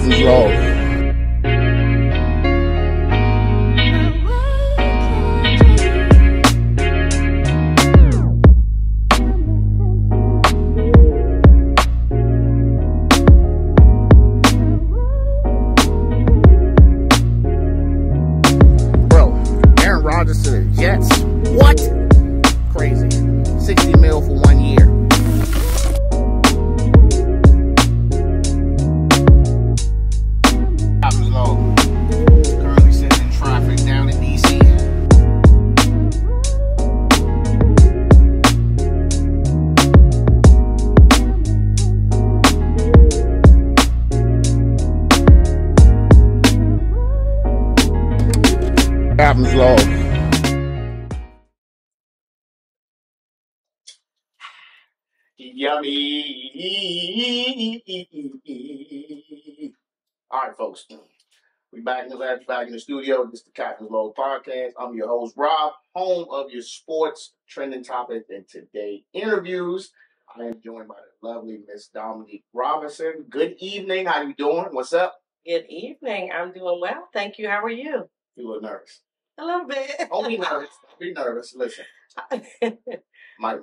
Captain's Log. Bro, Aaron Rodgers to the Jets. What? Crazy. 60 mil for 1 year. Captain's Log. Currently sitting in traffic down in DC. Captain's Log. Yummy. All right, folks. We back in the studio. This is the Captain's Log podcast. I'm your host, Rob, home of your sports trending topic and today interviews. I am joined by the lovely Miss Dominique Robertson. Good evening. How you doing? What's up? Good evening. I'm doing well. Thank you. How are you? You a little nervous. A little bit. Don't be nervous. Don't be nervous. Listen. My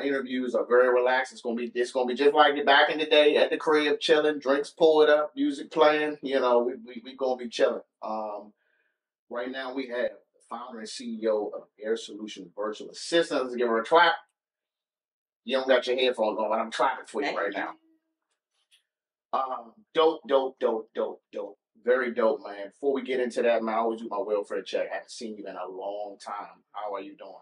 interviews are very relaxed. It's gonna be just like back in the day at the crib, chilling, drinks poured up, music playing. You know, we gonna be chilling. Right now we have the founder and CEO of Air Solutions Virtual Assistant. Let's give her a clap. You don't got your headphones on, but I'm clapping for you right now. Dope. Very dope, man. Before we get into that, man, I always do my welfare check. I haven't seen you in a long time. How are you doing?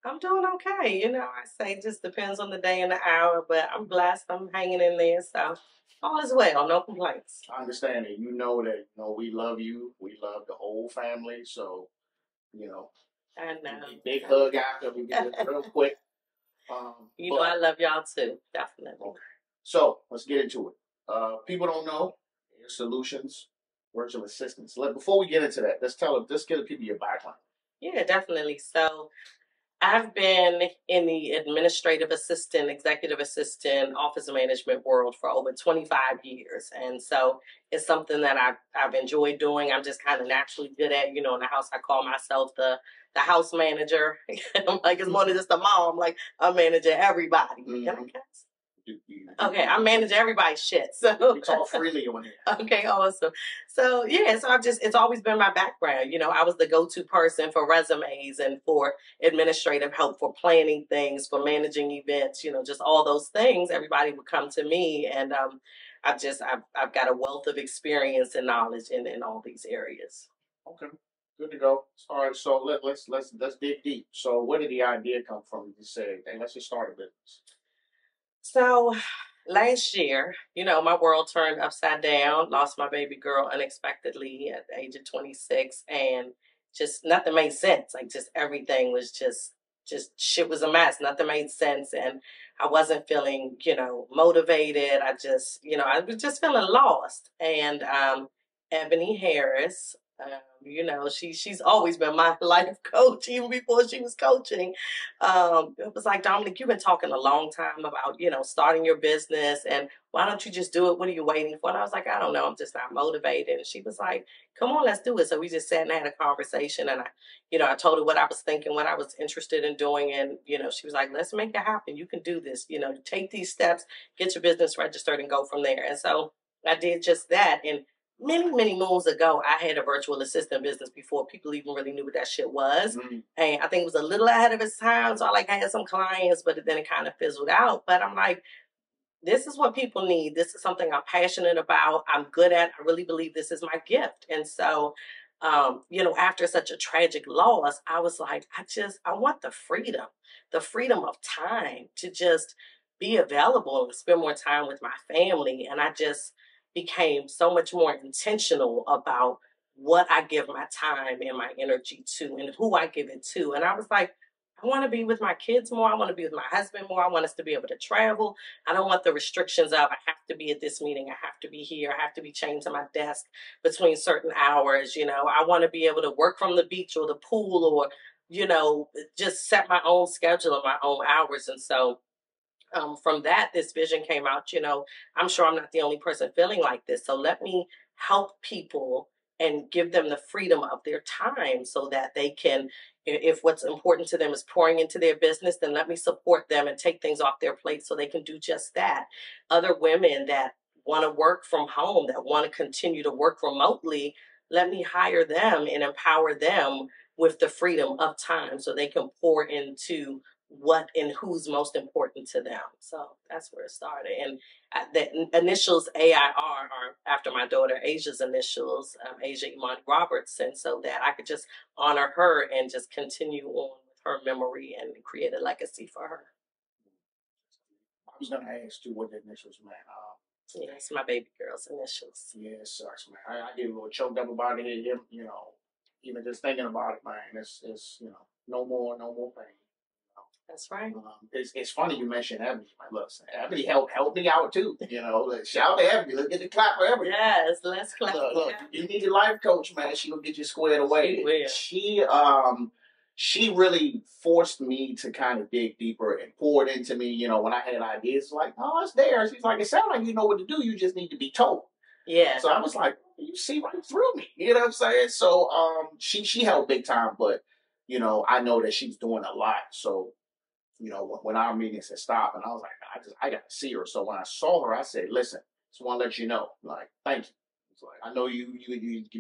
I'm doing okay. You know, I say it just depends on the day and the hour, but I'm blessed. I'm hanging in there, so all is well. No complaints. I understand it. You know that, we love you. We love the whole family. So, I know. Big hug after we get it real quick. I love y'all too. Definitely. Okay. So, let's get into it. People don't know Air Solutions Virtual Assistants. Before we get into that, let's give the people your background. Yeah, definitely. So, I've been in the administrative assistant, executive assistant, office management world for over 25 years. And so it's something that I've enjoyed doing. I'm just kind of naturally good at, in the house, I call myself the house manager. I'm like, it's more than just a mom. Like, I'm managing everybody. Mm-hmm. Can I guess? Okay, I manage everybody's shit. So we talk freely on here. Okay, awesome. So it's always been my background. I was the go-to person for resumes and for administrative help, for planning things, for managing events, just all those things. Everybody would come to me, and I've got a wealth of experience and knowledge in all these areas. Okay. Good to go. All right, so let's dig deep. So where did the idea come from? You said, hey, let's just start a business. So last year, my world turned upside down, lost my baby girl unexpectedly at the age of 26, and just nothing made sense. Like, just everything was just shit was a mess. Nothing made sense, and I wasn't feeling, motivated. I was just feeling lost. And Ebony Harris, she's always been my life coach, even before she was coaching. It was like, Dominique, you've been talking a long time about, starting your business, and why don't you just do it? What are you waiting for? And I was like, I don't know. I'm just not motivated. And she was like, come on, let's do it. So we just sat and had a conversation, and I told her what I was thinking, what I was interested in doing. And, she was like, let's make it happen. You can do this, take these steps, get your business registered and go from there. And so I did just that. And many, many moons ago, I had a virtual assistant business before people even really knew what that shit was. Mm-hmm. And I think it was a little ahead of its time. So I had some clients, but then it kind of fizzled out. But I'm like, this is what people need. This is something I'm passionate about. I'm good at. I really believe this is my gift. And so, after such a tragic loss, I was like, I want the freedom of time to just be available and spend more time with my family. And I just became so much more intentional about what I give my time and my energy to and who I give it to. And I was like, I want to be with my kids more. I want to be with my husband more. I want us to be able to travel. I don't want the restrictions of I have to be at this meeting. I have to be here. I have to be chained to my desk between certain hours. I want to be able to work from the beach or the pool or, just set my own schedule and my own hours. And so from that, this vision came out. I'm sure I'm not the only person feeling like this. So let me help people and give them the freedom of their time so that they can, if what's important to them is pouring into their business, then let me support them and take things off their plate so they can do just that. Other women that want to work from home, that want to continue to work remotely, let me hire them and empower them with the freedom of time so they can pour into what and who's most important to them. So that's where it started. And the initials AIR are after my daughter Asia's initials, Asia Iman Robertson, so that I could just honor her and just continue on with her memory and create a legacy for her. I was gonna ask you what the initials meant. Yeah, it's my baby girl's initials. Yeah, it sucks, man. I get a little choked up about it. Even just thinking about it, man. It's no more pain. That's right. It's funny you mentioned Ebony. Look, Ebony helped me out too. Shout out to Ebony. Let's get the clap for Ebony. Yes, let's clap. Look, you need a life coach, man. She will get you squared away. She really forced me to kind of dig deeper and poured into me. When I had ideas, like, oh, it's there. She's like, it sounds like you know what to do. You just need to be told. Yeah. So I was like, you see right through me. You know what I'm saying? So she helped big time, but I know that she's doing a lot. So when our meetings had stopped, and I was like, I got to see her. So when I saw her, I said, listen, just want to let you know, like, thank you. It's like, I know you're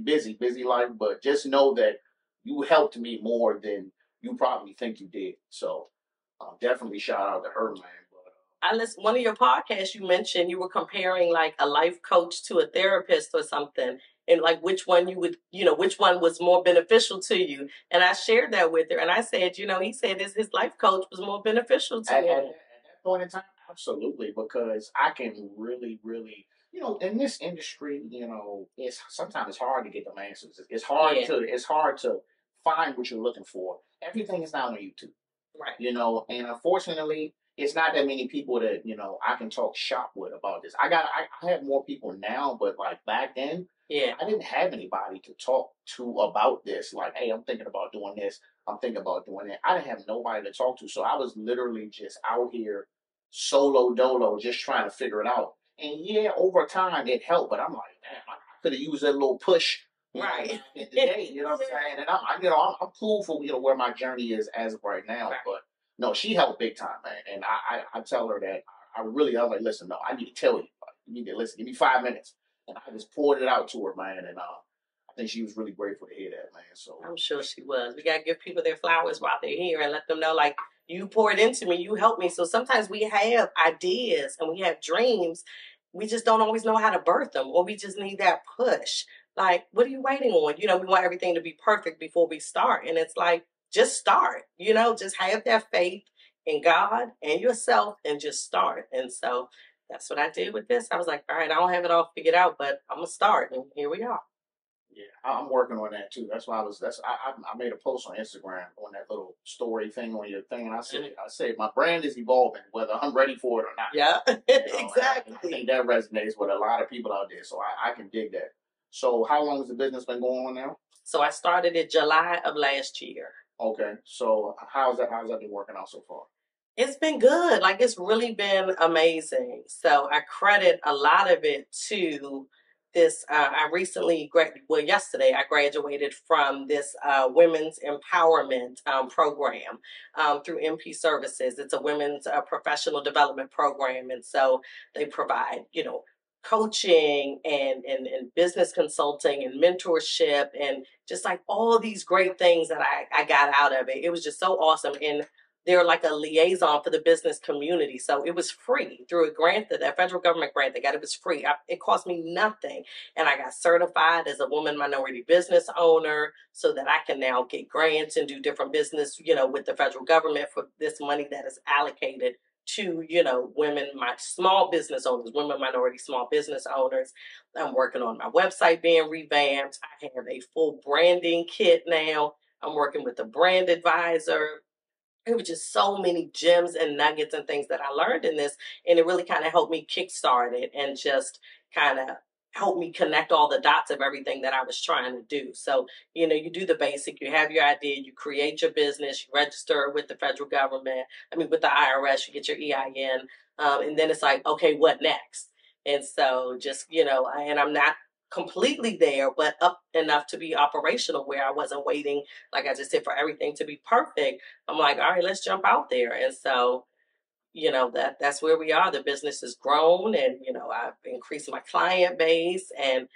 busy life, but just know that you helped me more than you probably think you did. So definitely shout out to her, man. I listened one of your podcasts. You mentioned you were comparing like a life coach to a therapist or something, and like which one which one was more beneficial to you. And I shared that with her, and I said, he said his life coach was more beneficial to him. At that point in time, absolutely, because I can really, really, in this industry, it's sometimes hard to get the answers. It's hard to find what you're looking for. Everything is now on YouTube. Right. And unfortunately, it's not that many people that I can talk shop with about this. I have more people now, but like back then, yeah, I didn't have anybody to talk to about this. Like, hey, I'm thinking about doing this. I'm thinking about doing that. I didn't have nobody to talk to, so I was literally just out here solo dolo, just trying to figure it out. And yeah, over time it helped, but I'm like, damn, I could have used that little push. Right. In the day, you know what I'm saying? And I'm cool for where my journey is as of right now. Right. But no, she helped big time, man. And I tell her that I was like, listen, no, I need to tell you. You need to listen. Give me 5 minutes. And I just poured it out to her, man. And I think she was really grateful to hear that, man. So I'm sure she was. We gotta give people their flowers while they're here and let them know, like, you poured into me, you helped me. So sometimes we have ideas and we have dreams. We just don't always know how to birth them, or we just need that push. Like, what are you waiting on? We want everything to be perfect before we start. And it's like, just start, just have that faith in God and yourself and just start. And so that's what I did with this. I was like, all right, I don't have it all figured out, but I'm going to start. And here we are. Yeah, I'm working on that too. That's why I made a post on Instagram on that little story thing on your thing, and I said my brand is evolving, whether I'm ready for it or not. Yeah, exactly. I think that resonates with a lot of people out there, so I can dig that. So how long has the business been going on now? So I started in July of last year. Okay, so how's that been working out so far? It's been good. Like, it's really been amazing. So I credit a lot of it to this. I recently, yesterday, I graduated from this women's empowerment program through MP Services. It's a women's professional development program. And so they provide, coaching and business consulting and mentorship and just like all these great things that I got out of it. It was just so awesome. And they're like a liaison for the business community. So it was free through a grant, that federal government grant they got. It was free. It cost me nothing. And I got certified as a woman minority business owner so that I can now get grants and do different business, with the federal government for this money that is allocated to, women, my small business owners, women minority small business owners. I'm working on my website being revamped. I have a full branding kit now. I'm working with a brand advisor. It was just so many gems and nuggets and things that I learned in this. And it really kind of helped me kickstart it and just kind of help me connect all the dots of everything that I was trying to do. So, you do the basic, you have your idea, you create your business, you register with the federal government, with the IRS, you get your EIN, and then it's like, okay, what next? And so just, and I'm not completely there, but up enough to be operational where I wasn't waiting, like I just said, for everything to be perfect. I'm like, all right, let's jump out there. And so, that's where we are. The business has grown, and I've increased my client base, and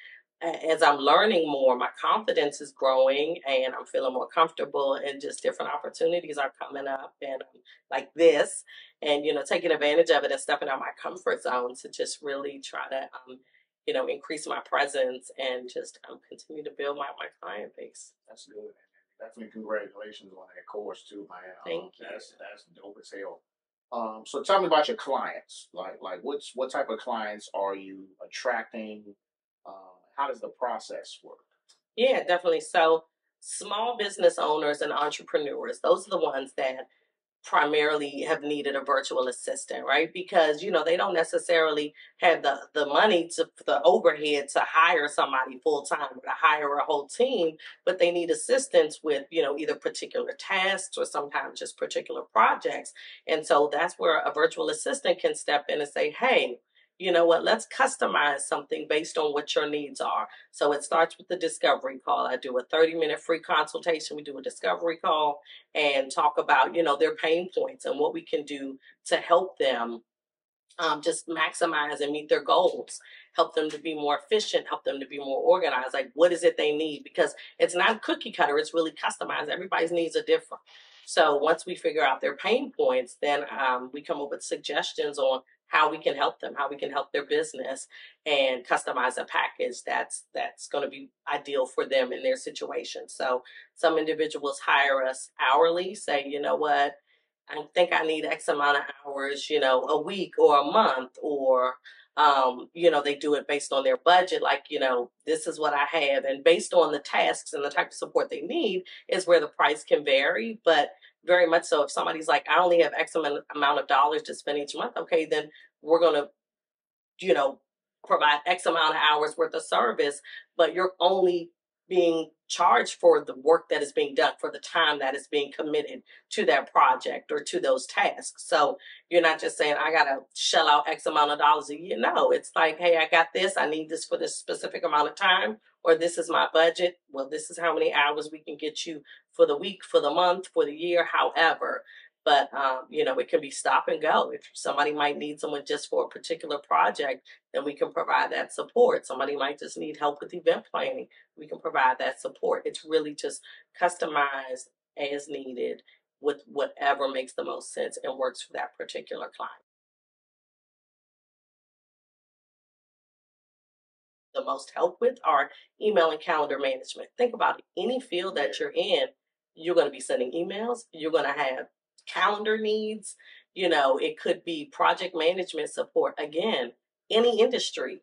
as I'm learning more, my confidence is growing, and I'm feeling more comfortable, and just different opportunities are coming up, and like this, and taking advantage of it and stepping out my comfort zone to just really try to increase my presence and just continue to build my client base. That's good. Definitely congratulations on that course too, man. Thank you. That's dope as hell. So tell me about your clients. Like what type of clients are you attracting? How does the process work? Yeah, definitely. So small business owners and entrepreneurs, those are the ones that primarily have needed a virtual assistant, right? Because they don't necessarily have the money to the overhead to hire somebody full time or to hire a whole team, but they need assistance with either particular tasks or sometimes just particular projects. And so that's where a virtual assistant can step in and say, hey, you know what, let's customize something based on what your needs are. So it starts with the discovery call. I do a 30-minute free consultation. We do a discovery call and talk about their pain points and what we can do to help them just maximize and meet their goals, help them to be more efficient, help them to be more organized. Like, what is it they need? Because it's not cookie cutter, it's really customized. Everybody's needs are different. So once we figure out their pain points, then we come up with suggestions on how we can help them, how we can help their business, and customize a package that's going to be ideal for them in their situation. So some individuals hire us hourly, say, you know what, I think I need X amount of hours, a week or a month, or, they do it based on their budget. Like, this is what I have. And based on the tasks and the type of support they need is where the price can vary. But very much so, if somebody's like, I only have X amount of dollars to spend each month, okay, then we're going to, provide X amount of hours worth of service, but you're only being charged for the work that is being done, for the time that is being committed to that project or to those tasks. So you're not just saying, I got to shell out X amount of dollars a year. No, it's like, hey, I got this. I need this for this specific amount of time, or this is my budget. Well, this is how many hours we can get you for the week, for the month, for the year, however. But, it can be stop and go. If somebody might need someone just for a particular project, then we can provide that support. Somebody might just need help with event planning. We can provide that support. It's really just customized as needed with whatever makes the most sense and works for that particular client. The most help with are email and calendar management. Think about it. Any field that you're in, you're going to be sending emails, you're going to have calendar needs, it could be project management support. Again, any industry,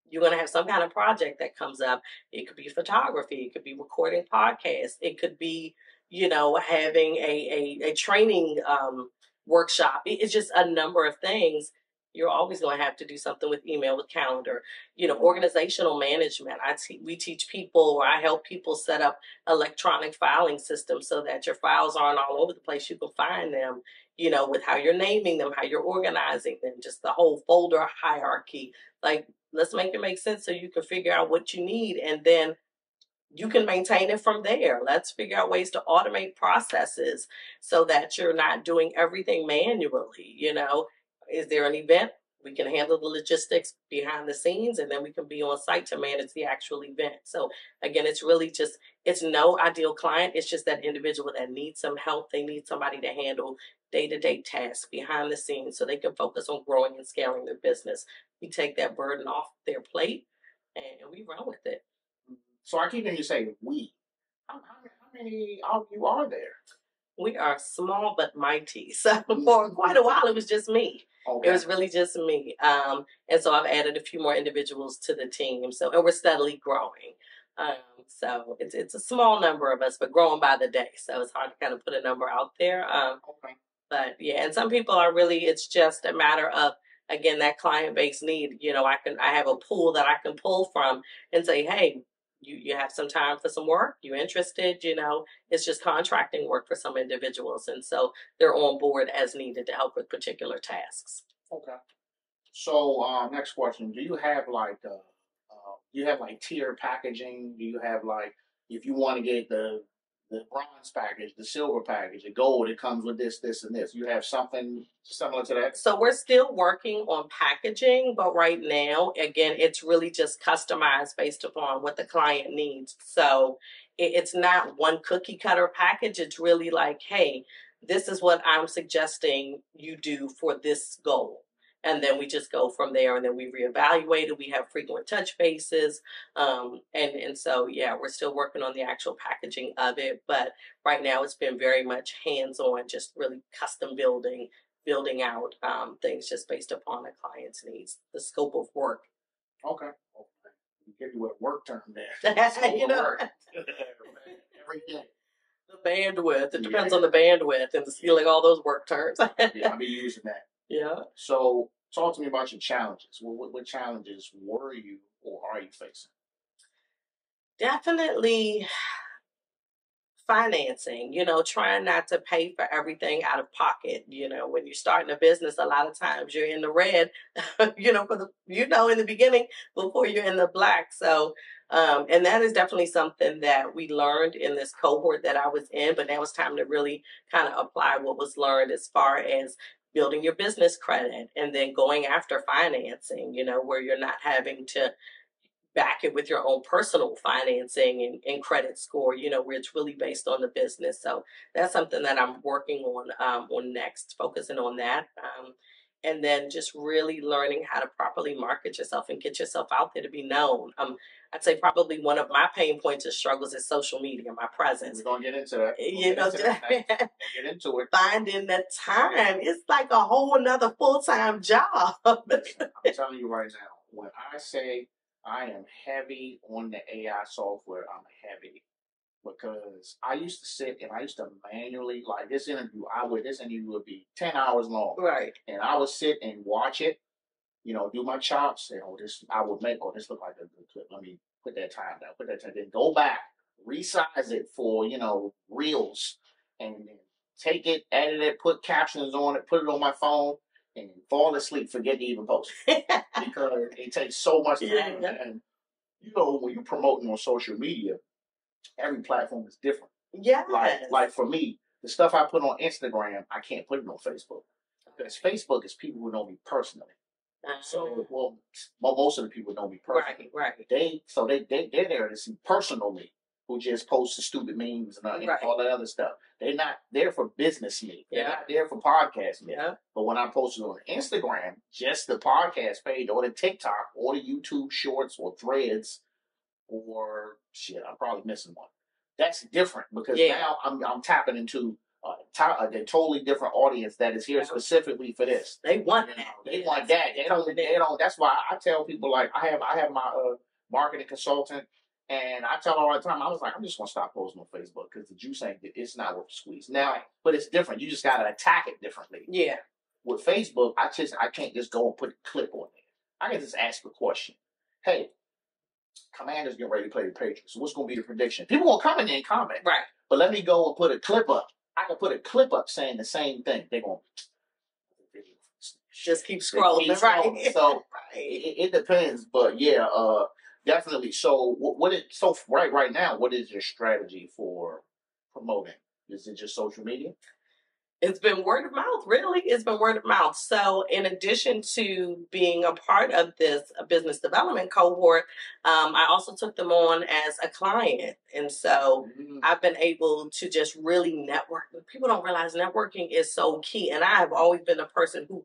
you're going to have some kind of project that comes up. It could be photography. It could be recording podcasts. It could be, having a training workshop. It's just a number of things. You're always going to have to do something with email, with calendar, organizational management. We teach people, or I help people set up electronic filing systems so that your files aren't all over the place. You can find them, with how you're naming them, how you're organizing them, just the whole folder hierarchy. Like, let's make it make sense so you can figure out what you need, and then you can maintain it from there. Let's figure out ways to automate processes so that you're not doing everything manually. Is there an event? We can handle the logistics behind the scenes, and then we can be on site to manage the actual event. So again, it's really just, it's no ideal client. It's just that individual that needs some help. They need somebody to handle day-to-day tasks behind the scenes so they can focus on growing and scaling their business. We take that burden off their plate and we run with it. So I keep hearing you say we. How many of you are there? We are small but mighty. So for quite a while, it was just me. Okay. It was really just me. And so I've added a few more individuals to the team. And we're steadily growing. So it's a small number of us, but growing by the day. So it's hard to kind of put a number out there. Okay. But yeah, and some people are really, it's just a matter of again, that client base need, I have a pool that I can pull from and say, hey, you have some time for some work, you interested, it's just contracting work for some individuals. And so they're on board as needed to help with particular tasks. Okay. So, next question: do you have like tier packaging? Do you have like, if you want to get the bronze package, the silver package, the gold, it comes with this, this, and this. You have something similar to that? So we're still working on packaging, but right now, again, it's really just customized based upon what the client needs. So it's not one cookie cutter package. It's really like, hey, this is what I'm suggesting you do for this goal. And then we just go from there, and then we reevaluate it. We have frequent touch bases. And so, yeah, we're still working on the actual packaging of it. But right now, it's been very much hands-on, just really custom building out things just based upon a client's needs, the scope of work. Okay. Give you a work term there. You know, every day. The bandwidth. It depends on the bandwidth and like all those work terms. Yeah, I'll be using that. Yeah. So, talk to me about your challenges. What challenges were you or are you facing? Definitely financing, trying not to pay for everything out of pocket. When you're starting a business, a lot of times you're in the red, in the beginning before you're in the black. So, and that is definitely something that we learned in this cohort that I was in, but now it's time to really kind of apply what was learned as far as building your business credit and then going after financing, where you're not having to back it with your own personal financing and credit score, where it's really based on the business. So that's something that I'm working on next, focusing on that. And then just really learning how to properly market yourself and get yourself out there to be known. I'd say probably one of my pain points and struggles is social media, my presence. We're gonna get into that. Get into it. Finding the time, it's like a whole another full-time job. I'm telling you right now, when I say I am heavy on the AI software, I'm heavy because I used to sit and I used to manually, like this interview would be 10 hours long. Right. And I would sit and watch it, do my chops, say, this look like a good clip. Let me put that time down, then go back, resize it for, reels, and then take it, edit it, put captions on it, put it on my phone, and fall asleep, forget to even post it. Because it takes so much time. Yeah. And, when you're promoting on social media, every platform is different. Yeah. Like for me, the stuff I put on Instagram, I can't put it on Facebook. Because Facebook is people who know me personally. So, most of the people know me personally. Right. They're there to see personal me, who just posts the stupid memes and all that other stuff. They're not there for business me. They're not there for podcast me. Yeah. But when I post it on Instagram, just the podcast page or the TikTok or the YouTube shorts or threads or I'm probably missing one. That's different because now I'm tapping into a totally different audience that is here specifically for this. They want that. They want that. They don't. That's why I tell people, like, I have my marketing consultant, and I tell her all the time, I was like, I'm just gonna stop posting on Facebook because the juice it's not worth the squeeze now. But it's different. You just gotta attack it differently. Yeah. With Facebook, I can't just go and put a clip on there. I can just ask a question. Hey, Commanders getting ready to play the Patriots. So what's going to be the prediction? People will come in there and comment. Right. But let me go and put a clip up. I can put a clip up saying the same thing. They're going to just keep scrolling. Right. So it depends. But yeah, definitely. So right now, what is your strategy for promoting? Is it just social media? It's been word of mouth, really. It's been word of mouth. So in addition to being a part of this business development cohort, I also took them on as a client. And so I've been able to just really network. People don't realize networking is so key. And I have always been a person who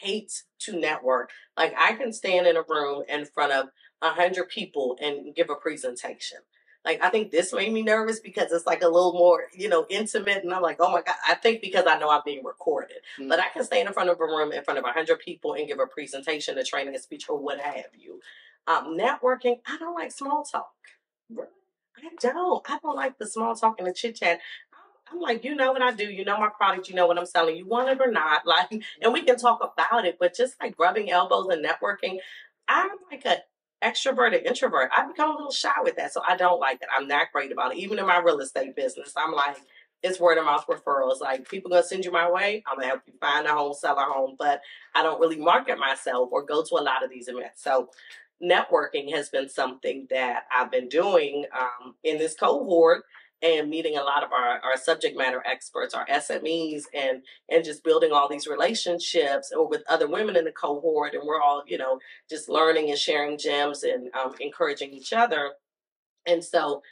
hates to network. Like, I can stand in a room in front of 100 people and give a presentation. Like, I think this made me nervous because it's like a little more, intimate. And I'm like, oh my God, I think because I know I'm being recorded. Mm-hmm. But I can stand in front of a room in front of 100 people and give a presentation, a training, a speech, or what have you. Networking, I don't like small talk. I don't like the small talk and the chit chat. I'm like, you know what I do, you know my product, you know what I'm selling, you want it or not, like, and we can talk about it, but just like rubbing elbows and networking, I'm like a extroverted introvert. I become a little shy with that, so I don't like it. I'm not great about it. Even in my real estate business, I'm like, it's word of mouth referrals. Like, people gonna send you my way. I'm gonna help you find a home, sell a home, but I don't really market myself or go to a lot of these events. So networking has been something that I've been doing in this cohort, and meeting a lot of our subject matter experts, our SMEs, and just building all these relationships or with other women in the cohort. And we're all, just learning and sharing gems and encouraging each other. And so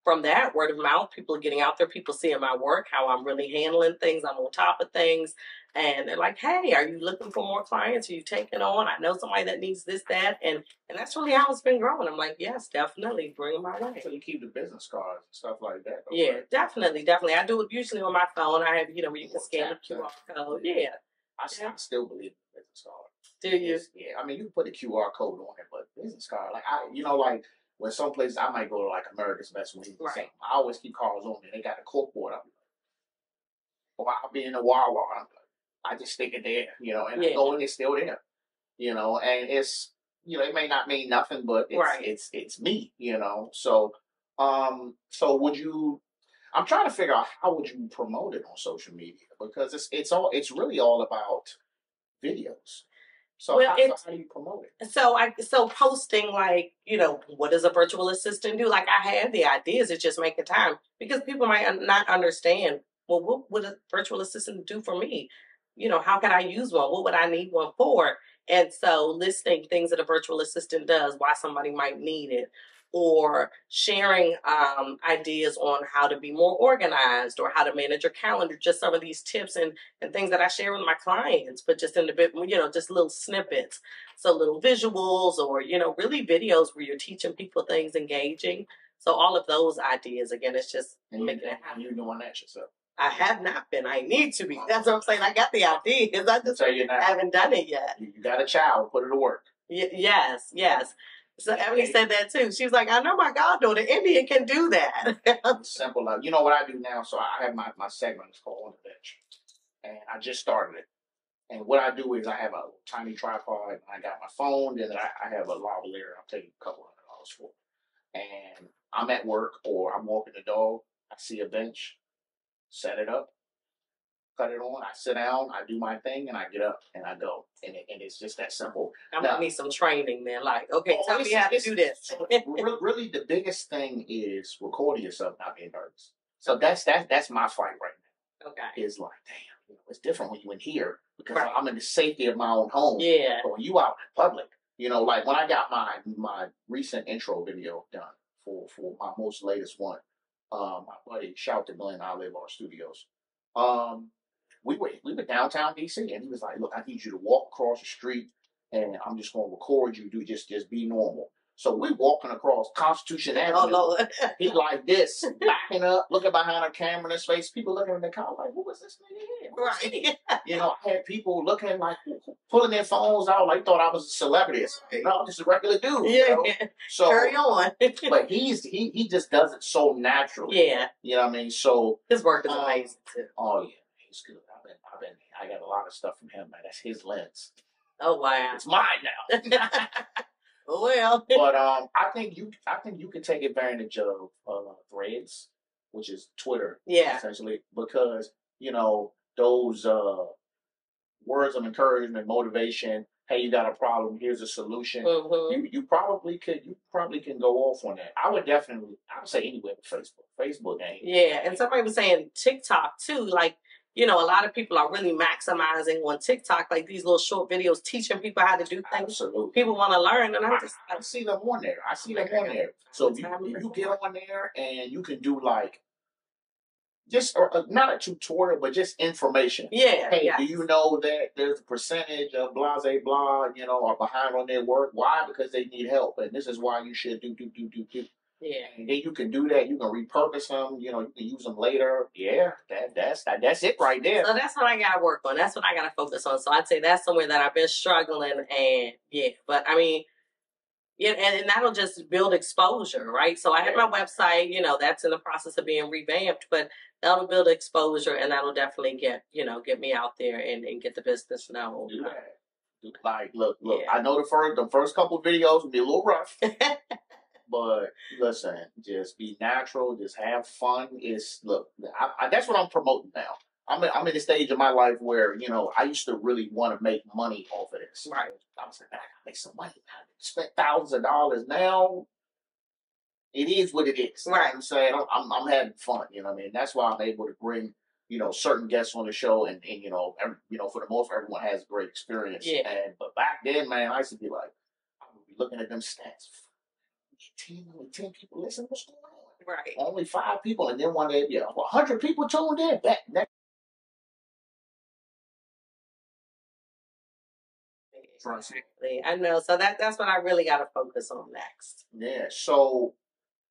from that word of mouth, people are getting out there, people seeing my work, how I'm really handling things, I'm on top of things. And they're like, hey, are you looking for more clients? Are you taking on? I know somebody that needs this, that. And that's really how it's been growing. I'm like, yes, definitely, bring them my way. So you keep the business cards and stuff like that. Yeah, right? Definitely. I do it usually on my phone. I have, where you can scan the QR code. Yeah. I still believe in the business card. Do you? Yeah, I mean, you can put a QR code on it, but business card, like when some places I might go to, like America's Best Wings, right? I always keep cards on there. They got a corkboard up, or I'll be in the Wawa. I just stick it there, and I go in, it's still there, and it's, it may not mean nothing, but it's me, So, so would you? I'm trying to figure out how would you promote it on social media, because it's really all about videos. So how do you promote it? So posting, like, what does a virtual assistant do? Like, I have the ideas, it's just making time, because people might not understand, well, what would a virtual assistant do for me? How can I use one? What would I need one for? And so listing things that a virtual assistant does, why somebody might need it, or sharing ideas on how to be more organized or how to manage your calendar, just some of these tips and things that I share with my clients, but just in a bit, just little snippets. So little visuals, or, really videos where you're teaching people things, engaging. So all of those ideas, again, it's just making it happen. You're doing that yourself? I have not been. I need to be. That's what I'm saying. I got the ideas. I just haven't done it yet. You got a child. Put her to work. Yes. So Emily said that too. She was like, I know my goddaughter, India, can do that. Simple. You know what I do now? So I have my segment. It's called On the Bench. And I just started it. And what I do is I have a tiny tripod. I got my phone. Then I have a lavalier. I'm taking a couple $100 for it. And I'm at work or I'm walking the dog. I see a bench. Set it up. Cut it on, I sit down, I do my thing, and I get up and I go. And it's just that simple. I'm going to need some training, man. Like, okay, tell me how to do this. Really, the biggest thing is recording yourself not being nervous. So that's my fight right now. Okay. It's like, damn, it's different when you in here, because I'm in the safety of my own home. Yeah. But when you out in public, like when I got my recent intro video done for my most latest one, my buddy, shout out to Glenn, I live our studios. We were downtown DC, and he was like, "Look, I need you to walk across the street, and I'm just going to record you. Do just be normal." So we walking across Constitution Avenue. Oh Lord! He like this, backing up, looking behind a camera in his face. People looking in the car like, "Who was this nigga here?" Right. I had people looking like pulling their phones out like thought I was a celebrity. No, I'm just a regular dude. Yeah. So carry on. But he just does it so naturally. Yeah. You know what I mean? So his work is amazing too. Oh yeah, he's good. I got a lot of stuff from him, man. That's his lens. Oh wow. It's mine now. Well. But I think you can take advantage of Threads, which is Twitter, essentially, because those words of encouragement, motivation. Hey, you got a problem. Here's a solution. Mm-hmm. You probably can go off on that. I would say anywhere but Facebook. Facebook ain't. Yeah, and somebody was saying TikTok too. Like, a lot of people are really maximizing on TikTok, like these little short videos teaching people how to do things. Absolutely. People want to learn, and I see them on there. So if you get on there and you can do like just not a tutorial, but just information. Yeah. Hey, do you know that there's a percentage of blah, blah, are behind on their work? Why? Because they need help, and this is why you should do. Yeah. And then you can do that. You can repurpose them. You can use them later. Yeah, that's it right there. So that's what I got to work on. That's what I got to focus on. So I'd say that's somewhere that I've been struggling, and but I mean, Yeah, and that'll just build exposure, right? So I have my website, that's in the process of being revamped, but that'll build exposure and that'll definitely get me out there and get the business known. Do that. Like, look, yeah. I know the first couple videos will be a little rough. But listen, just be natural, just have fun. That's what I'm promoting now. I'm at the stage of my life where, I used to really want to make money off of this. Right. I was like, I gotta make some money. I spent thousands of dollars. Now it is what it is. Right. You know what I'm saying? I'm having fun. You know what I mean? That's why I'm able to bring, certain guests on the show and for the most part, everyone has a great experience. Yeah. But back then, man, I used to be like, I would be looking at them stats. 10 people listen. What's going on? Right. Only 5 people, and then one day, 100 people tuned in. Exactly. I know. So that's what I really got to focus on next. Yeah. So,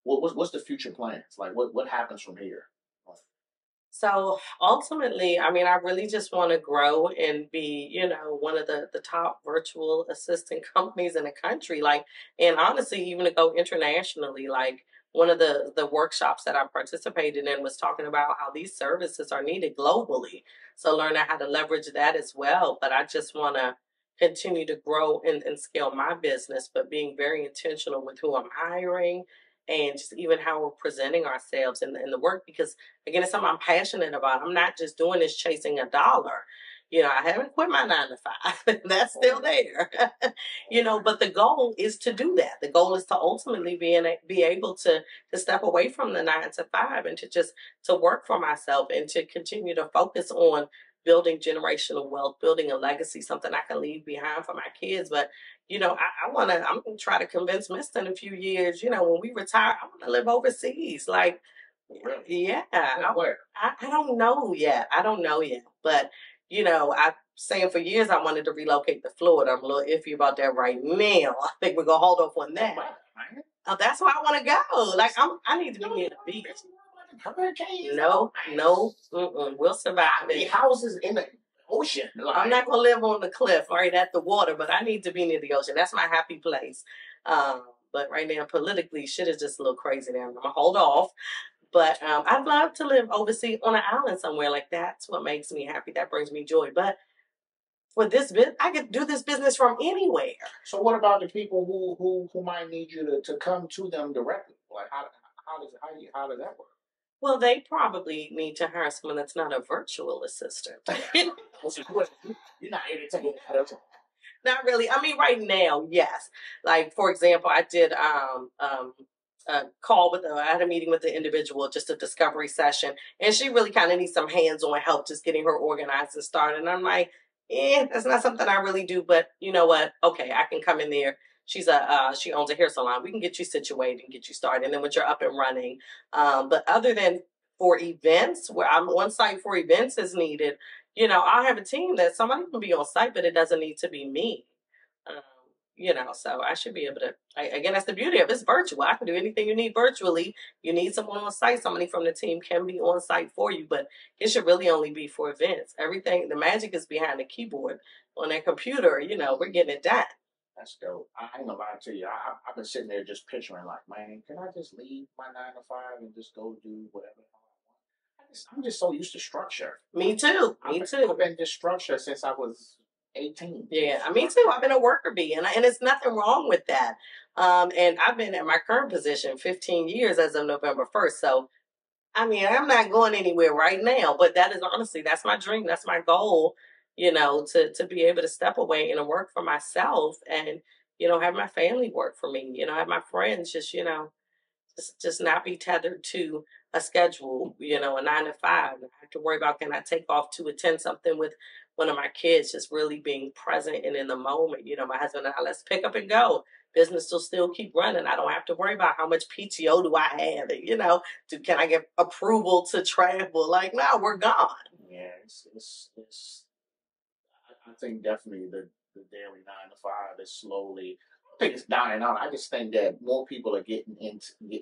what's the future plans? Like, what happens from here? So ultimately, I mean, I really just want to grow and be, one of the top virtual assistant companies in the country. Like, and honestly, even to go internationally, like one of the workshops that I participated in was talking about how these services are needed globally. So learning how to leverage that as well. But I just want to continue to grow and scale my business, but being very intentional with who I'm hiring and just even how we're presenting ourselves in the work, because again, it's something I'm passionate about. I'm not just doing this chasing a dollar. I haven't quit my 9 to 5. That's still there. But the goal is to do that. The goal is to ultimately be able to step away from the 9 to 5 and to work for myself and to continue to focus on building generational wealth, building a legacy, something I can leave behind for my kids. But I'm gonna try to convince Mister in a few years, when we retire, I want to live overseas. Like, yeah. Where? I don't know yet. But, I've saying for years I wanted to relocate to Florida. I'm a little iffy about that right now. I think we're going to hold off on that. That's where I want to go. Like, I need to be near the beach. No. We'll survive it. Houses in the ocean. I'm not going to live on the cliff right at the water, but I need to be near the ocean. That's my happy place. But right now, politically, shit is just a little crazy there. I'm going to hold off. But I'd love to live overseas on an island somewhere. Like, that's what makes me happy. That brings me joy. But for this business, I could do this business from anywhere. So what about the people who might need you to come to them directly? Like, how does that work? Well, they probably need to hire someone that's not a virtual assistant. You're not entertaining that. Not really. I mean, right now, yes. Like, for example, I did a call I had a meeting with the individual, just a discovery session, and she really kind of needs some hands-on help just getting her organized and started. And I'm like, that's not something I really do, but you know what? Okay, I can come in there. She owns a hair salon. We can get you situated and get you started. And then once you're up and running, but other than for events where I'm on site for events is needed, I'll have a team that somebody can be on site, but it doesn't need to be me. So I should be able to, again, that's the beauty of it. It's virtual. I can do anything you need virtually. You need someone on site, somebody from the team can be on site for you, but it should really only be for events. Everything, the magic is behind the keyboard on that computer, we're getting it done. That's dope. I ain't gonna lie to you. I've been sitting there just picturing like, man, can I just leave my 9 to 5 and just go do whatever I want? I'm just so used to structure. Me too. I've been just structured since I was 18. Yeah, me too. I've been a worker bee, and it's nothing wrong with that. And I've been at my current position 15 years as of November 1st. So, I mean, I'm not going anywhere right now, but that is honestly, that's my dream. That's my goal, to be able to step away and work for myself and, have my family work for me, have my friends just not be tethered to a schedule, a 9 to 5. I have to worry about, can I take off to attend something with one of my kids, just really being present and in the moment. My husband and I, let's pick up and go. Business will still keep running. I don't have to worry about how much PTO do I have. Can I get approval to travel? Like, no, we're gone. Yeah, I think definitely the daily 9 to 5 is slowly, I think it's dying out. I just think that more people are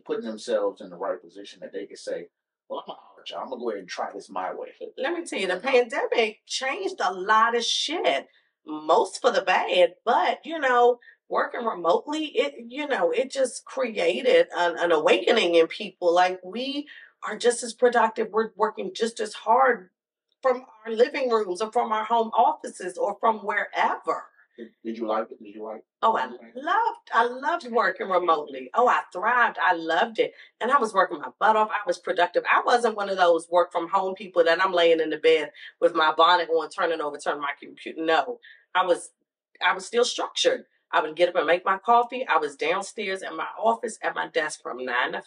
putting themselves in the right position that they can say, well, I'm gonna go ahead and try this my way. Let me tell you, the pandemic changed a lot of shit. most for the bad, but working remotely, it just created an awakening in people. Like, we are just as productive. We're working just as hard from our living rooms or from our home offices or from wherever. Did you like it? Did you like it? Oh, I loved working remotely. Oh, I thrived. I loved it. And I was working my butt off. I was productive. I wasn't one of those work from home people that I'm laying in the bed with my bonnet on, turning my computer. No, I was still structured. I would get up and make my coffee. I was downstairs in my office at my desk from 9 to 5.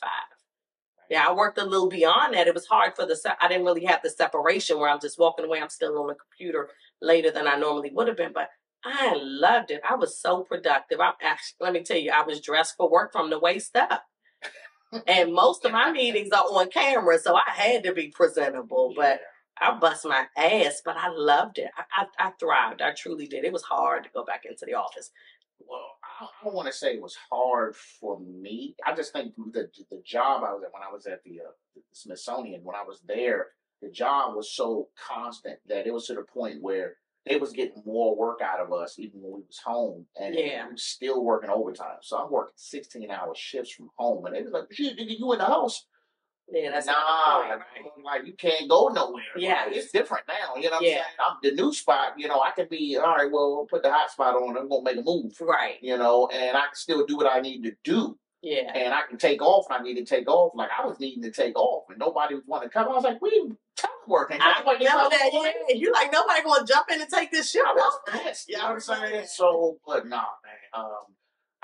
Yeah, I worked a little beyond that. It was hard I didn't really have the separation where I'm just walking away. I'm still on the computer later than I normally would have been, but I loved it. I was so productive. Let me tell you, I was dressed for work from the waist up. And most of my meetings are on camera, so I had to be presentable, but I bust my ass, but I loved it. I thrived. I truly did. It was hard to go back into the office. Well, I don't want to say it was hard for me. I just think the job I was at when I was at the Smithsonian, when I was there, the job was so constant that it was to the point where they was getting more work out of us even when we was home, and we was still working overtime. So I'm working 16-hour shifts from home, and they was like, "Shit, nigga, you in the house?" Yeah, that's right? Like, you can't go nowhere. Yeah, like, it's different now. You know what I'm saying? I'm the new spot. I can be all right. Well, we'll put the hot spot on. I'm gonna make a move. Right. And I can still do what I need to do. Yeah. And I can take off when I need to take off. Like, I was needing to take off, and nobody was wanting to come. I was like, we teleworking. I remember that. Yeah, you like, nobody gonna jump in and take this shit. I was pissed. You know what I'm saying? So, but nah, man.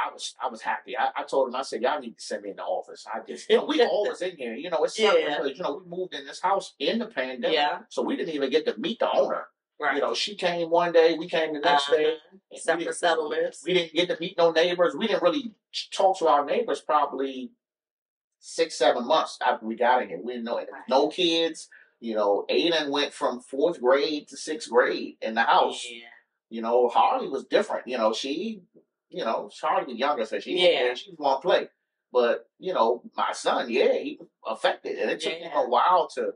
I was happy. I told him, I said, y'all need to send me in the office. We always in here. It's because, we moved in this house in the pandemic. Yeah. So we didn't even get to meet the owner. Right. She came one day, we came the next day. Separate settlements. We didn't get to meet no neighbors. We didn't really talk to our neighbors probably 6-7 months after we got in here. We didn't know it. No kids. Aiden went from 4th grade to 6th grade in the house. Yeah. Harley was different. Charlie was younger, so she was going to play. But, my son, he was affected. And it took him a while to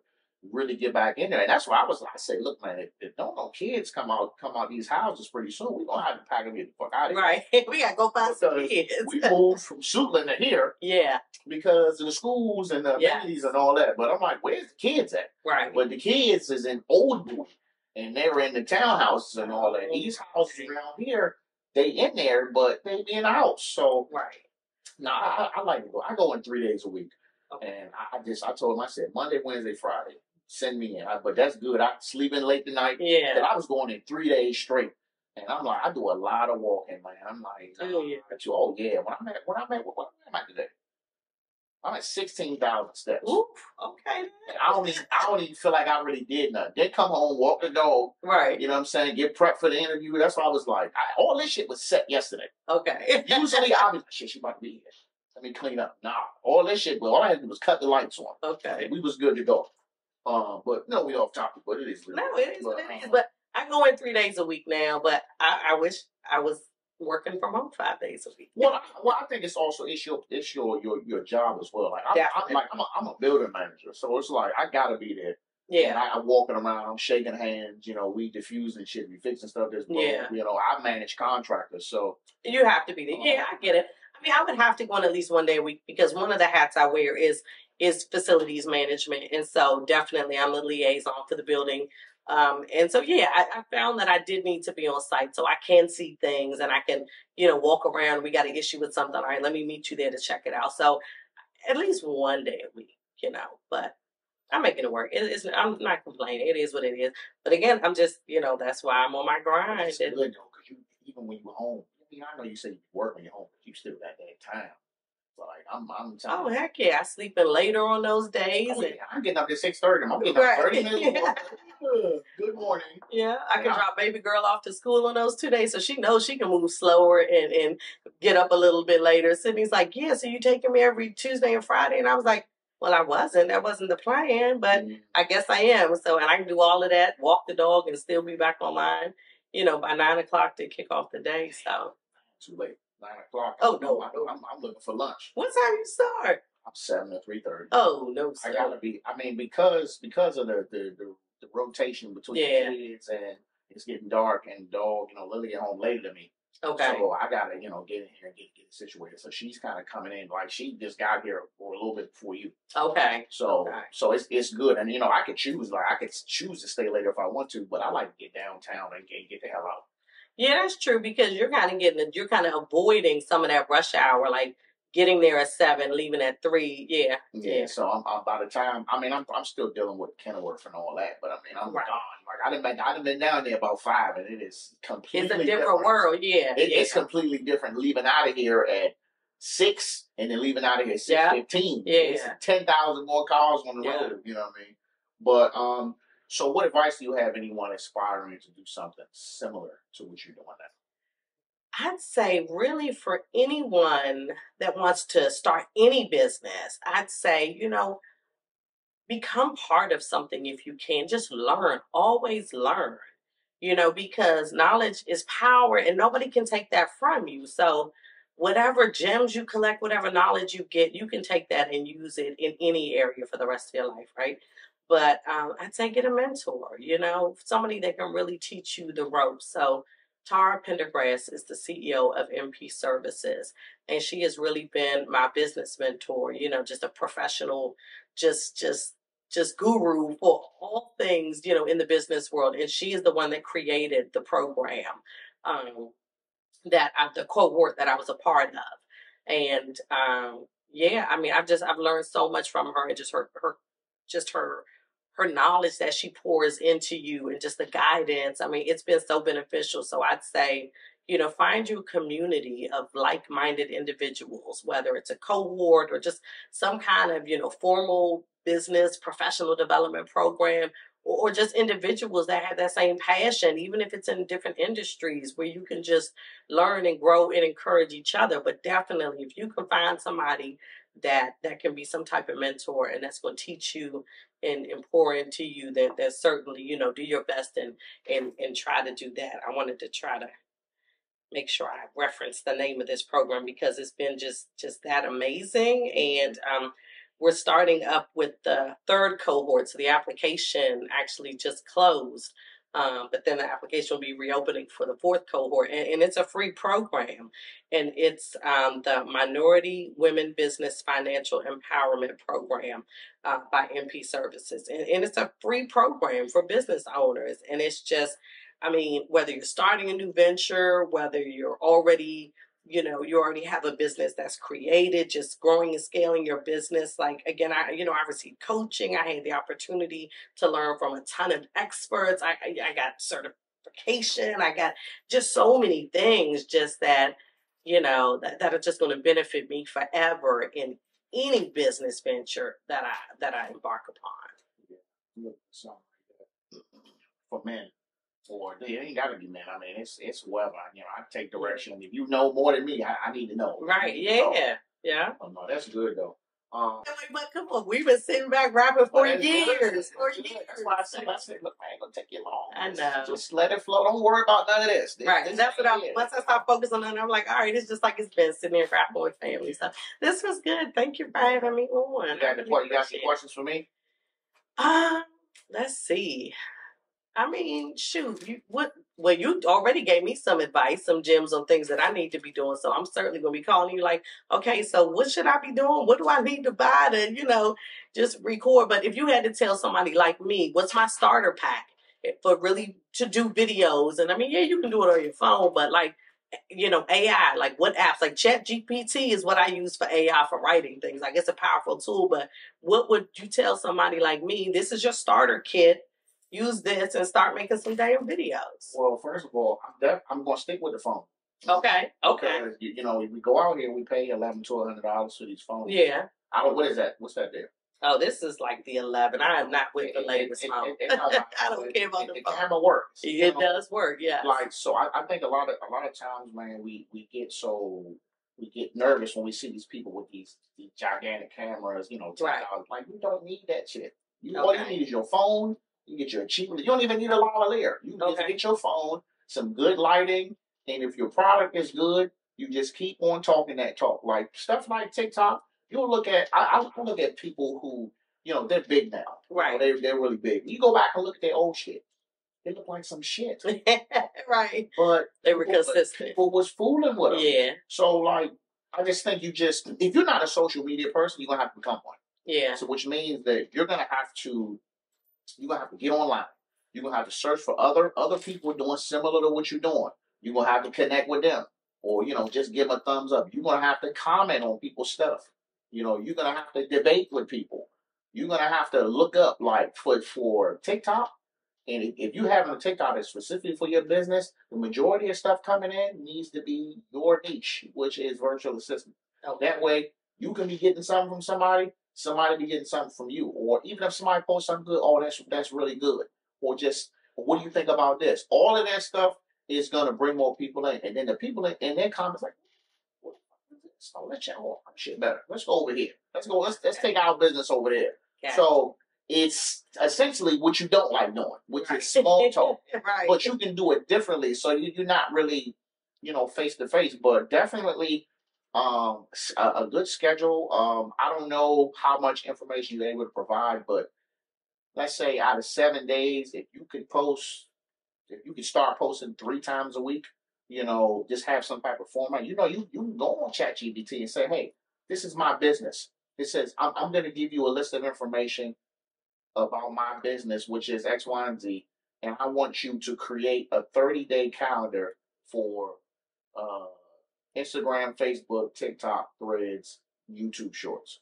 really get back in there. And that's why I said, look, man, if don't no kids come out these houses pretty soon, we're going to have to pack them get the fuck out of here. Right. We got to go find some kids. We moved from Suitland to here. Yeah. Because of the schools and the amenities and all that. But I'm like, where's the kids at? Right. But the kids is in Old Boy. And they were in the townhouses and all that. These houses around here, they in there, but they be in the house. So, I like to go. I go in 3 days a week. Okay. And I told him, I said, Monday, Wednesday, Friday, send me in. But that's good. I sleep in late tonight. Yeah. And I was going in 3 days straight. And I'm like, I do a lot of walking, man. I'm like, When I'm at today? I'm at 16,000 steps. Oof, okay. And I don't even feel like I really did nothing. Then come home, walk the dog. Right. You know what I'm saying? Get prepped for the interview. That's why I was like, all this shit was set yesterday. Okay. Usually I'll be like, shit, she about to be here. Let me clean up. Nah, all this shit, all I had to do was cut the lights on. Okay. And we was good to go. But no, we off topic, but it is. It is what it is. But I go in 3 days a week now, but I wish I was working from home 5 days a week. Well, I think it's also your job as well. Like I'm a building manager, so it's like I gotta be there. Yeah, and I'm walking around, I'm shaking hands. We diffusing shit, we fixing stuff. I manage contractors, so you have to be there. Yeah, I get it. I mean, I would have to go in at least 1 day a week because one of the hats I wear is facilities management, and so definitely I'm the liaison for the building. And so, I found that I did need to be on site so I can see things and I can, walk around. We got an issue with something. All right, let me meet you there to check it out. So at least 1 day a week, but I'm making it work. I'm not complaining. It is what it is. But again, I'm just, that's why I'm on my grind. It's good though, because even when you're home, I know you say you work when you're home, but you still got that time. Like I'm telling you. Heck yeah! I sleep in later on those days. I'm getting up at 6:30. I'm getting up 30 minutes. Good morning. Yeah, I can drop baby girl off to school on those 2 days, so she knows she can move slower and get up a little bit later. Sydney's like, yeah, so you taking me every Tuesday and Friday, and I was like, well, I wasn't. That wasn't the plan, but I guess I am. So, and I can do all of that, walk the dog, and still be back online. By 9 o'clock to kick off the day. So too late. 9 o'clock. Oh no, I'm looking for lunch. What time you start? I'm 7 to 3:30. Oh no, sir. I gotta be. I mean, because of the rotation between the kids and it's getting dark, and dog, Lily get home later than me. Okay. So I gotta, get in here and get it situated. So she's kind of coming in like she just got here for a little bit before you. Okay. So it's good, and I could choose to stay later if I want to, but I like to get downtown and get the hell out. Yeah, that's true because you're kind of avoiding some of that rush hour, like getting there at 7, leaving at 3. Yeah. Yeah. So I'm by the time I'm still dealing with Kenilworth and all that, but I'm gone. Like I done been down there about 5, and it is completely it's a different world. Yeah. It's completely different. Leaving out of here at 6 and then leaving out of here at 6:15. Yeah. It's 10,000 more cars on the road. You know what I mean? But so what advice do you have anyone aspiring to do something similar to what you're doing now? I'd say really for anyone that wants to start any business, I'd say, become part of something if you can. Just learn, always learn, because knowledge is power and nobody can take that from you. So, whatever gems you collect, whatever knowledge you get, you can take that and use it in any area for the rest of your life, right? But I'd say get a mentor, somebody that can really teach you the ropes. So, Tara Pendergrass is the CEO of MP Services, and she has really been my business mentor, just a professional, just guru for all things, in the business world. And she is the one that created the program the cohort that I was a part of. And yeah, I've learned so much from her, and just her knowledge that she pours into you, and just the guidance. It's been so beneficial. So I'd say, find your community of like-minded individuals, whether it's a cohort or just some kind of, formal business professional development program, or just individuals that have that same passion, even if it's in different industries, where you can just learn and grow and encourage each other. But definitely, if you can find somebody that can be some type of mentor, and that's going to teach you and pour into you, that certainly, do your best and try to do that. I wanted to try to make sure I reference the name of this program because it's been just that amazing. And we're starting up with the 3rd cohort. So the application actually just closed. But then the application will be reopening for the 4th cohort. And it's a free program. And it's the Minority Women Business Financial Empowerment Program by MP Services. And it's a free program for business owners. And it's just, whether you're starting a new venture, whether you're already, you already have a business that's created, just growing and scaling your business. Like, again, I received coaching. I had the opportunity to learn from a ton of experts. I got certification. I got just so many things just that, that are just going to benefit me forever in any business venture that I embark upon. Yeah. So, for men. Or it ain't gotta be men. It's whoever. I take direction. If you know more than me, I need to know. Right? Yeah. Yeah. Oh no, that's good though. But come on, we've been sitting back rapping for years. That's why I said, look, man, ain't gonna take you long. I know. Just let it flow. Don't worry about none of this. Right. And that's what once I start focusing on it, I'm like, all right, it's just like it's been sitting there rapping with family. So this was good. Thank you for having me on. You got any questions for me? Let's see. Shoot, you already gave me some advice, some gems on things that I need to be doing. So I'm certainly going to be calling you like, okay, so what should I be doing? What do I need to buy to, just record? But if you had to tell somebody like me, what's my starter pack for really to do videos? And yeah, you can do it on your phone, but like, AI, like what apps, like ChatGPT is what I use for AI for writing things. Like it's a powerful tool, but what would you tell somebody like me? This is your starter kit. Use this and start making some damn videos. Well, first of all, I'm going to stick with the phone. Okay. Because, we go out here and we pay $1,100-$1,200 for these phones. Yeah. What is that? What's that there? Oh, this is like the 11. I am not with the latest phone. I don't care about the phone. The camera works. It does work, yeah. Like, so I think a lot of times, man, we get nervous when we see these people with these gigantic cameras, Right. Like, you don't need that shit. All you need is your phone. You get your achievement. You don't even need a lavalier. You just get your phone, some good lighting, and if your product is good, you just keep on talking that talk. Like stuff like TikTok, you'll look at. I look at people who, they're big now. Right. They're really big. You go back and look at their old shit. it looked like some shit. Right. But they were consistent. People was fooling with them. Yeah. So like, I just think if you're not a social media person, you're gonna have to become one. Yeah. So which means that you're gonna have to get online. You're gonna have to search for other people doing similar to what you're doing. You're gonna have to connect with them, or just give them a thumbs up. You're gonna have to comment on people's stuff. You're gonna have to debate with people. You're gonna have to look up like for TikTok. And if you have a TikTok that's specifically for your business, the majority of stuff coming in needs to be your niche, which is virtual assistant. Okay. That way, you can be getting something from somebody be getting something from you. Or even if somebody posts something good, oh, that's really good. Or just, what do you think about this? All of that stuff is going to bring more people in. And then the people in their comments like, what is this? Oh, let's check out shit better. Let's go over here. Let's take our business over there. Okay. So it's essentially what you don't like doing, which is small talk. Right. But you can do it differently. So you're not really, face to face, but definitely a good schedule. I don't know how much information you're able to provide, but let's say out of 7 days, if you could start posting 3 times a week, just have some type of format. You can go on ChatGPT and say, hey, this is my business. It says, I'm going to give you a list of information about my business, which is X, Y, and Z, and I want you to create a 30-day calendar for uh, Instagram, Facebook, TikTok, Threads, YouTube Shorts.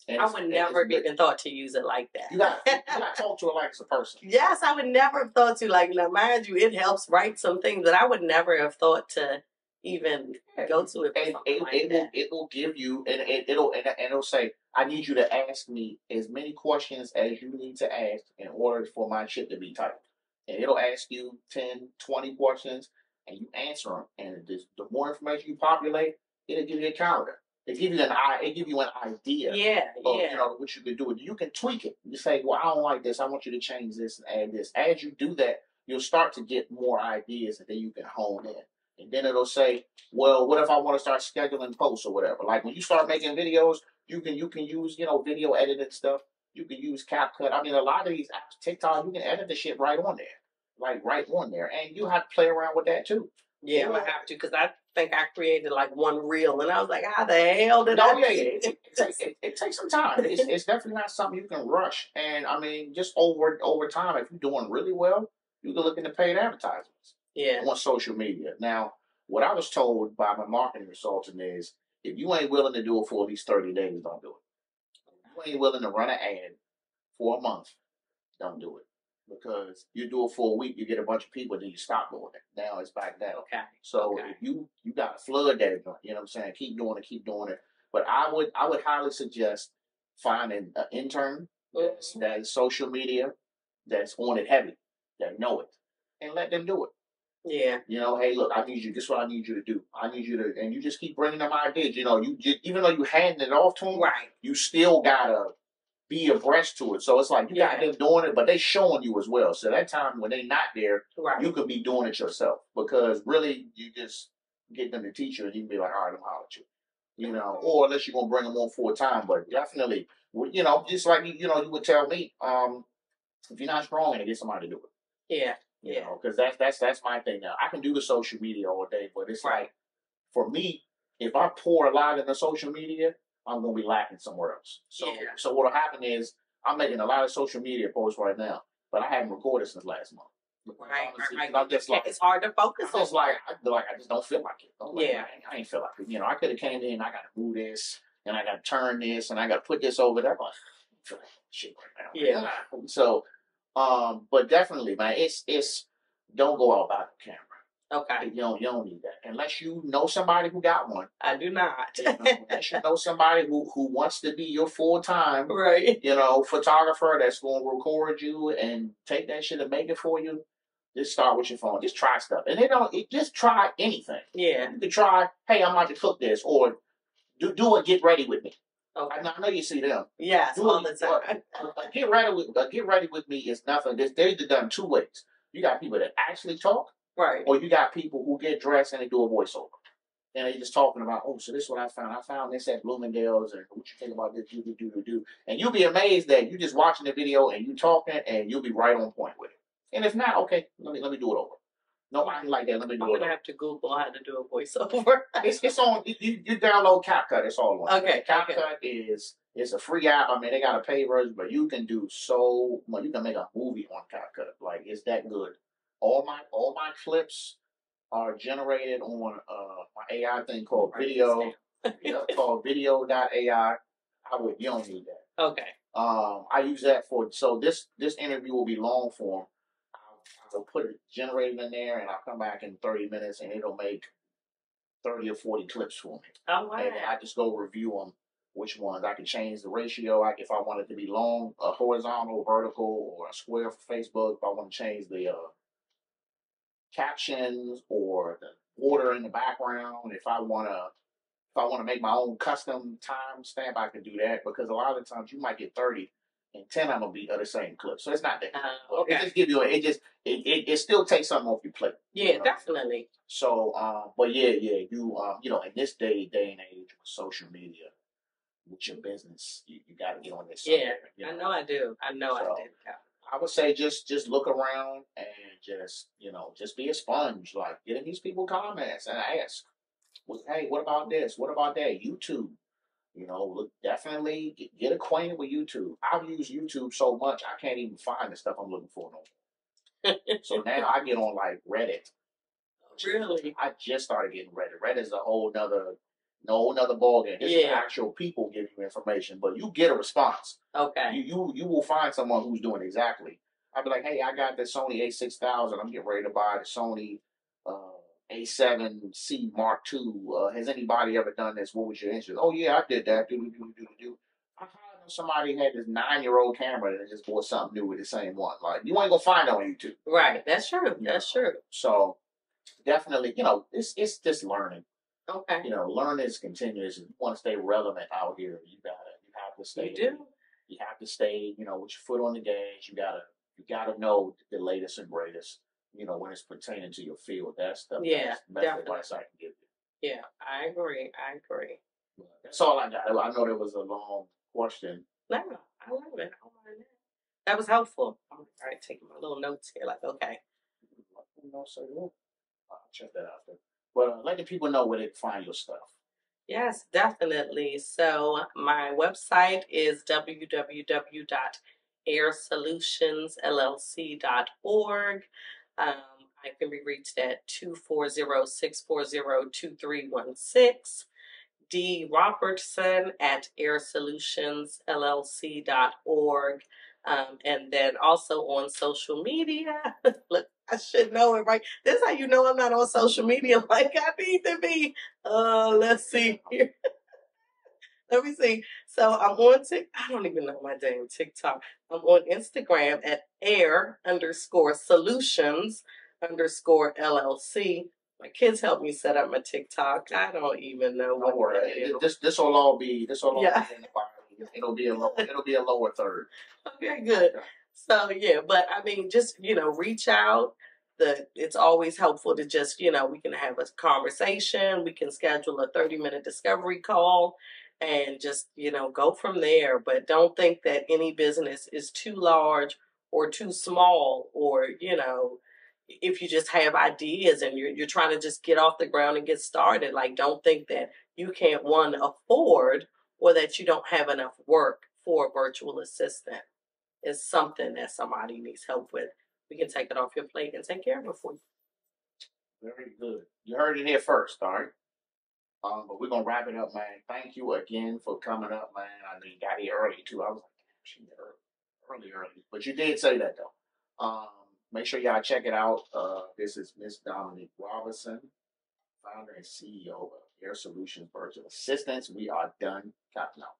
And I would never even thought to use it like that. You got to talk to it like it's a person. Yes, I would never have thought to. Like, now, mind you, it helps write some things that I would never have thought to even go to it. And it will give you, and it'll say, I need you to ask me as many questions as you need to ask in order for my shit to be typed. And it'll ask you 10, 20 questions, and you answer them. And the more information you populate, it'll give you a calendar. It give you an idea of what you can do. You can tweak it. You say, well, I don't like this. I want you to change this and add this. As you do that, you'll start to get more ideas that then you can hone in. And then it'll say, well, what if I want to start scheduling posts or whatever? Like when you start making videos, you can use, video editing stuff. You can use CapCut. I mean, a lot of these apps, TikTok, you can edit the shit right on there. Like right on there. And you have to play around with that too. Yeah, I have to, because I think I created like one reel, and I was like, how the hell did I do it? It takes some time. It's definitely not something you can rush. And I mean, just over time, if you're doing really well, you can look into paid advertisements on social media. Now, what I was told by my marketing consultant is, if you ain't willing to do it for at least 30 days, don't do it. If you ain't willing to run an ad for a month, don't do it. Because you do it for a week, you get a bunch of people, then you stop doing it. Now it's back down. Okay. So if you got to flood that joint, you know what I'm saying? Keep doing it. But I would highly suggest finding an intern that's social media, that's on it heavy, that know it, and let them do it. Yeah. Hey, look, I need you. This is what I need you to do. I need you to, and you just keep bringing them ideas. Even though you handing it off to them, right? You still gotta be abreast to it. So it's like you got them doing it, but they showing you as well. So that time when they're not there, you could be doing it yourself, because really you just get them to teach you, and you can be like, all right, I'm holler at you. Or unless you're gonna bring them on full time, but definitely, just like you would tell me, if you're not strong, and get somebody to do it. Yeah. Because that's my thing now. I can do the social media all day, but it's like, for me, if I pour a lot into social media, I'm going to be lacking somewhere else. So what'll happen is, I'm making a lot of social media posts right now, but I haven't recorded since last month. Right. I'm just like, it's hard to focus on. I just don't feel like it. I ain't feel like it. I could have came in, I got to move this, and I got to turn this, and I got to put this over there. I'm like, I don't feel like shit right now. Yeah. So, but definitely, man, it's don't go out by the camera. Okay. You don't need that unless you know somebody who got one. I do not. Unless you know somebody who wants to be your full time, right? Photographer that's going to record you and take that shit and make it for you. Just start with your phone. Just try stuff, and just try anything. Yeah. You can try. Hey, I'm about to cook this, or do a get ready with me. Okay. I know you see them. Yes, all the time. Get ready with me is nothing. They're done 2 ways. You got people that actually talk. Right. Or you got people who get dressed and they do a voiceover. And they just talking about, oh, so this is what I found. I found this at Bloomingdale's, and what you think about this, do. And you'll be amazed that you just watching the video and you talking, and you'll be right on point with it. And if not, okay, let me do it over. No, I ain't like that. Let me do it. I'm gonna have to Google how to do a voiceover. It's on. You download CapCut. It's all on. Okay. CapCut is a free app. I mean, they got a paid version, but you can do so much. You can make a movie on CapCut. Like it's that good. All my clips are generated on my AI thing called Video. Called Video.ai. You don't need that. Okay. I use that for so this interview will be long form. I'll put it generated in there, and I'll come back in 30 minutes, and it'll make 30 or 40 clips for me. Oh, wow. And I just go review them, which ones. I can change the ratio. If I want it to be long, horizontal, vertical, or a square for Facebook. If I want to change the captions or the order in the background. If I want to make my own custom timestamp, I can do that because a lot of the times you might get 30 and 10 of them will be of the same clip. So it's not that. Okay. It just give you it still takes something off your plate. Yeah, definitely. So, but yeah, you know, in this day and age with social media, with your business, you got to get on this. Yeah, I know I do. I do. I would say just look around and just be a sponge. Like get in these people comments and ask. Hey, what about this? What about that? YouTube. Look, definitely get acquainted with YouTube. I've used YouTube so much I can't even find the stuff I'm looking for no more. So now I get on like Reddit. Really? I just started getting Reddit. Reddit is a whole nother ballgame. This is actual people giving you information, but you get a response. Okay. You will find someone who's doing exactly. I'll be like, hey, I got the Sony A6000. I'm getting ready to buy the Sony A7C Mark II. Has anybody ever done this? What was your interest? Oh yeah, I did that. Do. I know somebody had this 9-year-old camera and just bought something new with the same one. Like you ain't gonna find it on YouTube. Right. That's true. That's true. So definitely, it's just learning. Okay. Learning is continuous. If you want to stay relevant out here, you have to stay. You do. You have to stay, with your foot on the gas. You gotta know the latest and greatest. When it's pertaining to your field. That's the best advice I can give you. Yeah, I agree. That's all I got. I know there was a long question. No, I love it. That was helpful. I'm all right, taking my little notes here. Like, okay. I'll check that out. But let the people know where they can find your stuff. Yes, definitely. So my website is www.airsolutionsllc.org. I can be reached at 240-640-2316. D. Robertson at airsolutionsllc.org. And then also on social media. Look, I should know it, right? This is how you know I'm not on social media like I need to be. Let's see here. Let me see. So I'm on I don't even know my damn TikTok. I'm on Instagram at air_solutions_LLC. My kids helped me set up my TikTok. I don't even know what. Don't worry. This will all be in the bottom. It'll be a lower third. Okay, good. So yeah, but I mean, just reach out. It's always helpful to just we can have a conversation. We can schedule a 30-minute discovery call, and just go from there. But don't think that any business is too large or too small, or if you just have ideas and you're trying to just get off the ground and get started. Like, don't think that you can't afford or that you don't have enough work for a virtual assistant. It's something that somebody needs help with. We can take it off your plate and take care of it for you. Very good. You heard it here first, all right? But we're going to wrap it up, man. Thank you again for coming up, man. I know you got here early, too. I was like, she got early. But you did say that, though. Make sure y'all check it out. This is Miss Dominique Robertson, founder and CEO of Air Solutions Virtual Assistants. We are done. Copy now.